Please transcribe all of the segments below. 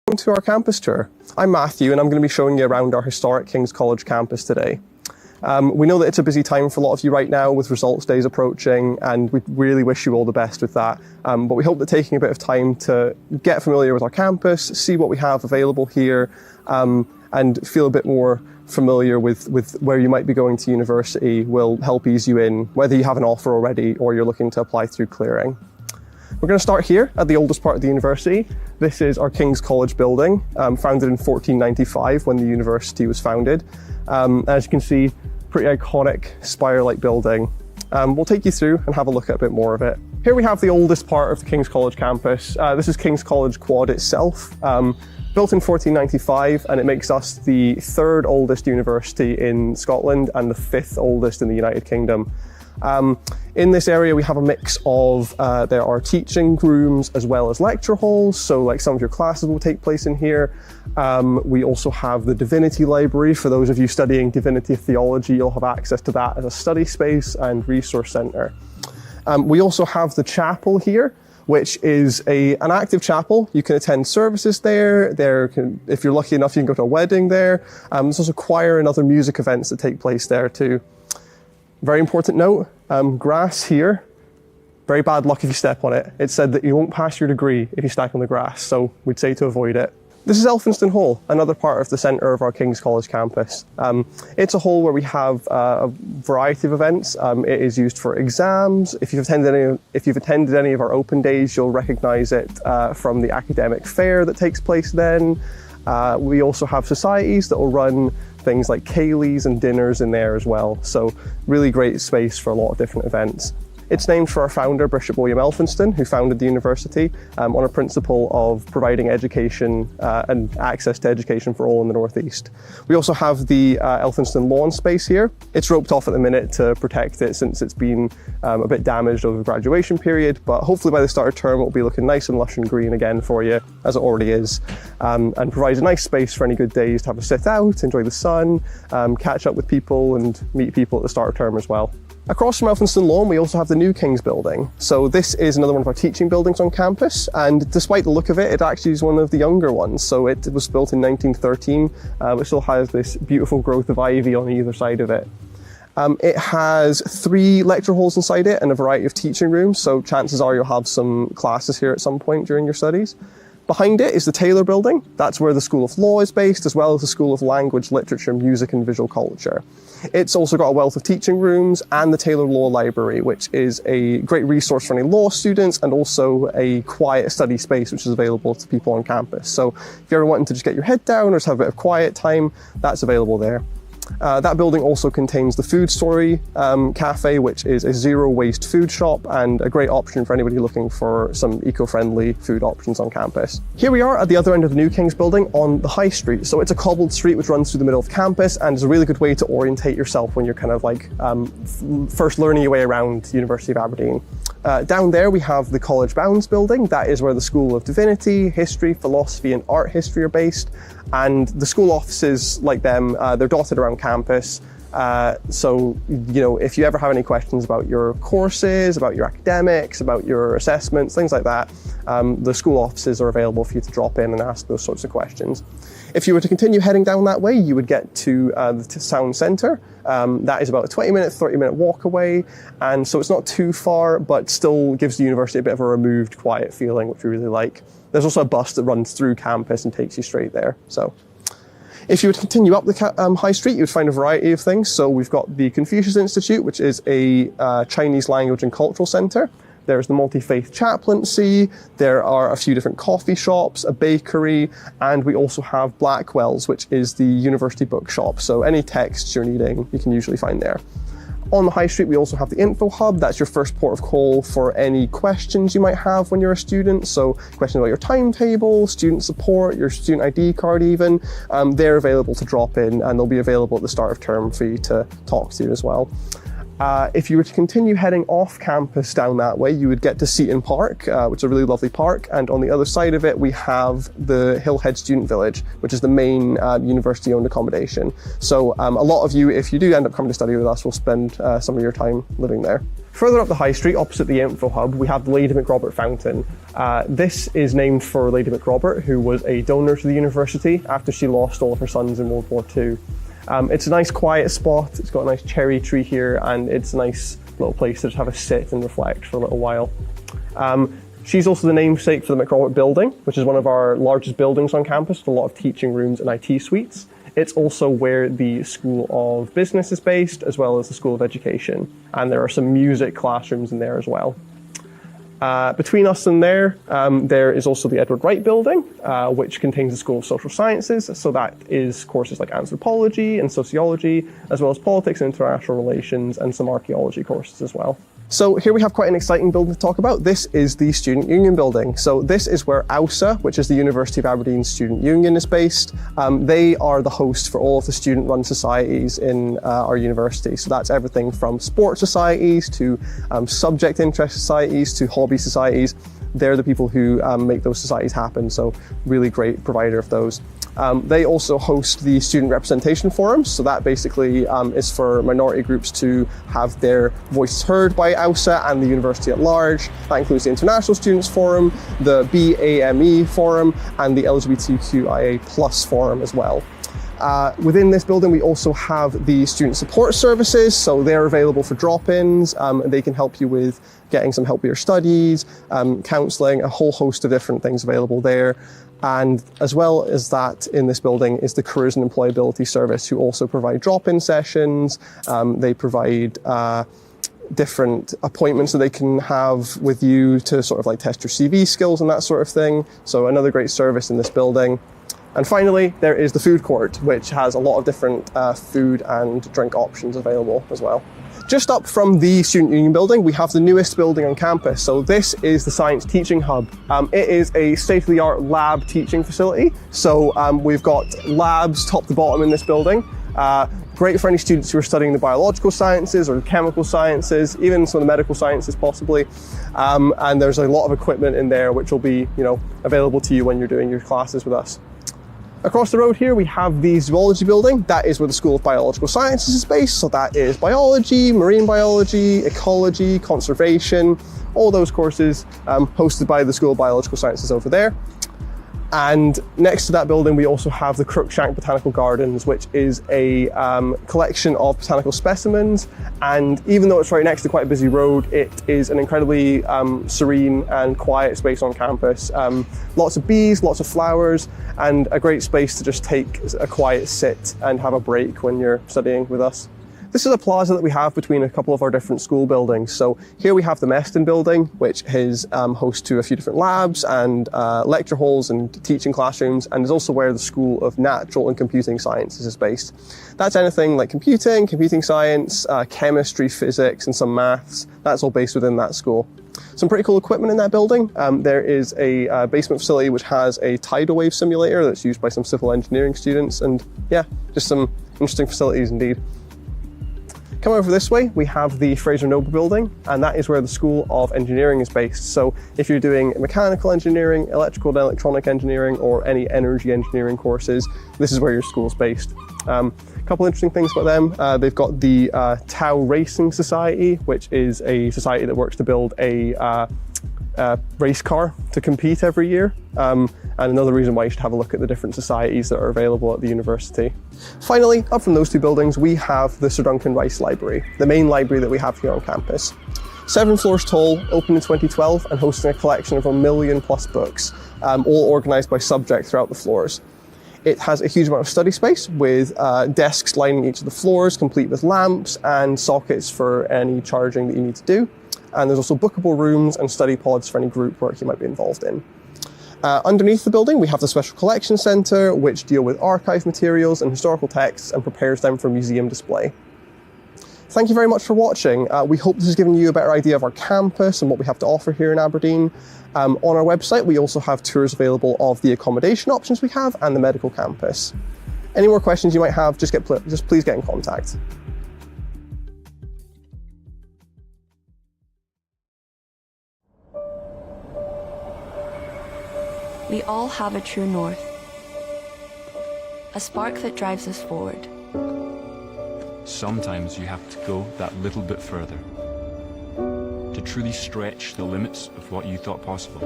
Welcome to our campus tour. I'm Matthew and I'm going to be showing you around our historic King's College campus today. We know that it's a busy time for a lot of you right now with results days approaching, and we really wish you all the best with that. But we hope that taking a bit of time to get familiar with our campus, see what we have available here, and feel a bit more familiar with where you might be going to university will help ease you in, whether you have an offer already or you're looking to apply through clearing. We're going to start here at the oldest part of the university. This is our King's College building, founded in 1495 when the university was founded. As you can see, pretty iconic spire-like building. We'll take you through and have a look at a bit more of it. Here we have the oldest part of the King's College campus. This is King's College Quad itself, built in 1495, and it makes us the third oldest university in Scotland and the fifth oldest in the United Kingdom. In this area we have a mix of, there are teaching rooms as well as lecture halls, so like some of your classes will take place in here. We also have the Divinity Library. For those of you studying Divinity Theology, you'll have access to that as a study space and resource centre. We also have the chapel here, which is an active chapel. You can attend services there. If you're lucky enough, you can go to a wedding there. There's also choir and other music events that take place there too. Very important note, grass here, very bad luck if you step on it. It's said that you won't pass your degree if you step on the grass, so we'd say to avoid it. This is Elphinstone Hall, another part of the centre of our King's College campus. It's a hall where we have a variety of events. It is used for exams. If you've attended any of our open days, you'll recognise it from the academic fair that takes place then. We also have societies that will run things like ceilidhs and dinners in there as well. So really great space for a lot of different events. It's named for our founder, Bishop William Elphinstone, who founded the university on a principle of providing education and access to education for all in the northeast. We also have the Elphinstone lawn space here. It's roped off at the minute to protect it since it's been a bit damaged over the graduation period, but hopefully by the start of term it will be looking nice and lush and green again for you, as it already is, and provides a nice space for any good days to have a sit out, enjoy the sun, catch up with people and meet people at the start of term as well. Across from Elphinstone Lawn, we also have the new King's building. So this is another one of our teaching buildings on campus, and despite the look of it, it actually is one of the younger ones. So it was built in 1913, it still has this beautiful growth of ivy on either side of it. It has 3 lecture halls inside it and a variety of teaching rooms, so chances are you'll have some classes here at some point during your studies. Behind it is the Taylor Building. That's where the School of Law is based, as well as the School of Language, Literature, Music and Visual Culture. It's also got a wealth of teaching rooms and the Taylor Law Library, which is a great resource for any law students and also a quiet study space which is available to people on campus. So if you're ever wanting to just get your head down or just have a bit of quiet time, that's available there. That building also contains the Food Story Cafe, which is a zero-waste food shop and a great option for anybody looking for some eco-friendly food options on campus. Here we are at the other end of the new King's building on the High Street. So it's a cobbled street which runs through the middle of campus and is a really good way to orientate yourself when you're kind of like first learning your way around the University of Aberdeen. Down there we have the College Bounds building. That is where the School of Divinity, History, Philosophy and Art History are based. And the school offices, like them, they're dotted around campus. So, you know, if you ever have any questions about your courses, about your academics, about your assessments, things like that, the school offices are available for you to drop in and ask those sorts of questions. If you were to continue heading down that way, you would get to the town centre. That is about a 20-minute, 30-minute walk away. And so it's not too far, but still gives the university a bit of a removed, quiet feeling, which we really like. There's also a bus that runs through campus and takes you straight there. So if you would continue up the High Street, you would find a variety of things. So we've got the Confucius Institute, which is a Chinese language and cultural centre. There's the Multi-Faith Chaplaincy, there are a few different coffee shops, a bakery, and we also have Blackwell's, which is the university bookshop. So any texts you're needing, you can usually find there. On the High Street, we also have the Info Hub. That's your first port of call for any questions you might have when you're a student. So questions about your timetable, student support, your student ID card even. They're available to drop in and they'll be available at the start of term for you to talk to as well. If you were to continue heading off campus down that way, you would get to Seaton Park, which is a really lovely park. And on the other side of it, we have the Hillhead Student Village, which is the main university-owned accommodation. So a lot of you, if you do end up coming to study with us, will spend some of your time living there. Further up the high street, opposite the Info Hub, we have the Lady McRobert Fountain. This is named for Lady McRobert, who was a donor to the university after she lost all of her sons in World War II. It's a nice quiet spot, it's got a nice cherry tree here, and it's a nice little place to just have a sit and reflect for a little while. She's also the namesake for the McRobert Building, which is one of our largest buildings on campus with a lot of teaching rooms and IT suites. It's also where the School of Business is based, as well as the School of Education. And there are some music classrooms in there as well. Between us and there is also the Edward Wright Building, which contains the School of Social Sciences. So that is courses like anthropology and sociology, as well as politics and international relations, and some archaeology courses as well. So here we have quite an exciting building to talk about. This is the Student Union Building. So this is where AUSA, which is the University of Aberdeen Student Union, is based. They are the host for all of the student-run societies in our university. So that's everything from sports societies to subject interest societies to hobby societies. They're the people who make those societies happen. So really great provider of those. They also host the Student Representation Forums, so that basically is for minority groups to have their voices heard by AUSA and the university at large. That includes the International Students Forum, the BAME Forum, and the LGBTQIA+ Forum as well. Within this building, we also have the student support services, so they're available for drop-ins. They can help you with getting some help with your studies, counselling, a whole host of different things available there. And as well as that, in this building is the Careers and Employability Service, who also provide drop-in sessions. They provide different appointments that they can have with you to sort of like test your CV skills and that sort of thing. So another great service in this building. And finally, there is the food court, which has a lot of different food and drink options available as well. Just up from the Student Union Building, we have the newest building on campus. So this is the Science Teaching Hub. It is a state-of-the-art lab teaching facility. So we've got labs top to bottom in this building. Great for any students who are studying the biological sciences or the chemical sciences, even some of the medical sciences possibly. And there's a lot of equipment in there which will be, available to you when you're doing your classes with us. Across the road here, we have the Zoology Building. That is where the School of Biological Sciences is based. So that is biology, marine biology, ecology, conservation, all those courses hosted by the School of Biological Sciences over there. And next to that building, we also have the Crookshank Botanical Gardens, which is a collection of botanical specimens. And even though it's right next to quite a busy road, it is an incredibly serene and quiet space on campus. Lots of bees, lots of flowers, and a great space to just take a quiet sit and have a break when you're studying with us. This is a plaza that we have between a couple of our different school buildings. So here we have the Meston building, which is host to a few different labs and lecture halls and teaching classrooms, and is also where the School of Natural and Computing Sciences is based. That's anything like computing science, chemistry, physics, and some maths. That's all based within that school. Some pretty cool equipment in that building. There is a basement facility which has a tidal wave simulator that's used by some civil engineering students, and yeah, just some interesting facilities indeed. Come over this way, we have the Fraser Noble Building, and that is where the School of Engineering is based. So if you're doing mechanical engineering, electrical and electronic engineering, or any energy engineering courses, this is where your school's based. A couple interesting things about them. They've got the Tau Racing Society, which is a society that works to build a race car to compete every year. And another reason why you should have a look at the different societies that are available at the university. Finally, up from those two buildings, we have the Sir Duncan Rice Library, the main library that we have here on campus. 7 floors tall, opened in 2012, and hosting a collection of 1 million+ books, all organised by subject throughout the floors. It has a huge amount of study space with desks lining each of the floors, complete with lamps and sockets for any charging that you need to do. And there's also bookable rooms and study pods for any group work you might be involved in. Underneath the building, we have the Special Collections Centre, which deal with archive materials and historical texts and prepares them for museum display. Thank you very much for watching. We hope this has given you a better idea of our campus and what we have to offer here in Aberdeen. On our website, we also have tours available of the accommodation options we have and the medical campus. Any more questions you might have, just please get in contact. We all have a true north, a spark that drives us forward. Sometimes you have to go that little bit further to truly stretch the limits of what you thought possible.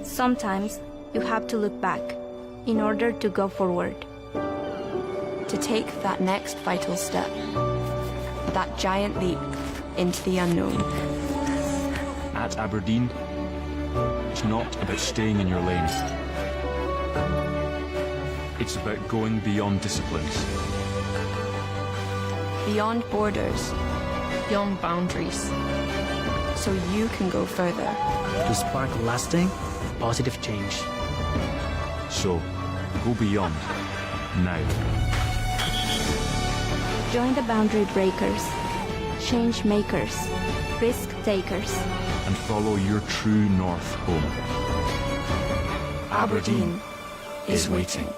Sometimes you have to look back in order to go forward. To take that next vital step, that giant leap into the unknown. At Aberdeen, it's not about staying in your lane. It's about going beyond disciplines. Beyond borders, beyond boundaries, so you can go further. To spark lasting, positive change. So, go beyond, now. Join the boundary breakers, change makers, risk takers. And follow your true north home. Aberdeen is waiting.